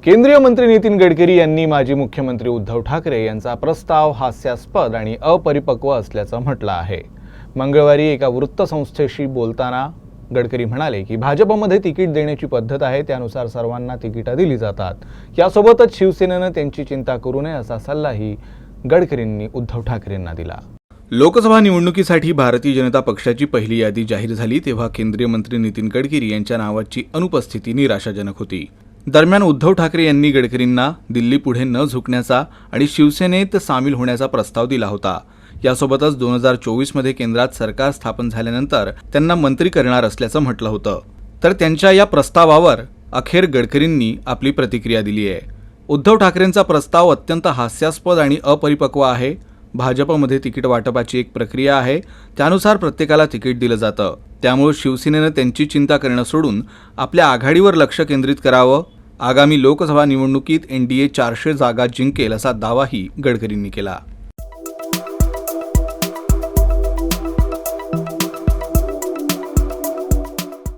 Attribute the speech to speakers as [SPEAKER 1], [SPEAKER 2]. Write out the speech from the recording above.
[SPEAKER 1] केंद्रीय मंत्री नितीन गडकरी यांनी माजी मुख्यमंत्री उद्धव ठाकरे यांचा प्रस्ताव हास्यास्पद आणि अपरिपक्व असल्याचं म्हटलं आहे। मंगळवारी एका वृत्तसंस्थेशी बोलताना गडकरी म्हणाले की भाजपमध्ये तिकीट देण्याची पद्धत आहे, त्यानुसार सर्वांना तिकीटं दिली जातात। यासोबतच शिवसेनेनं त्यांची चिंता करू नये असा सल्लाही गडकरींनी उद्धव ठाकरेंना दिला। लोकसभा निवडणुकीसाठी भारतीय जनता पक्षाची पहिली यादी जाहीर झाली तेव्हा केंद्रीय मंत्री नितीन गडकरी यांच्या नावाची अनुपस्थिती निराशाजनक होती। दरम्यान उद्धव ठाकरे यांनी गडकरींना दिल्ली पुढे न झुकण्याचा आणि शिवसेनेत सामील होण्याचा प्रस्ताव दिला होता। यासोबतच 2024 मध्ये केंद्रात सरकार स्थापन झाल्यानंतर त्यांना मंत्री करणार असल्याचं म्हटलं होतं। तर त्यांच्या या प्रस्तावावर अखेर गडकरींनी आपली प्रतिक्रिया दिली आहे। उद्धव ठाकरेंचा प्रस्ताव अत्यंत हास्यास्पद आणि अपरिपक्व आहे। भाजपमध्ये तिकीट वाटपाची एक प्रक्रिया आहे, त्यानुसार प्रत्येकाला तिकीट दिलं जातं। त्यामुळे शिवसेनेनं त्यांची चिंता करणं सोडून आपल्या आघाडीवर लक्ष केंद्रित करावं। आगामी लोकसभा निवडणुकीत NDA 400 जागा जिंकेल असा दावाही गडकरींनी केला।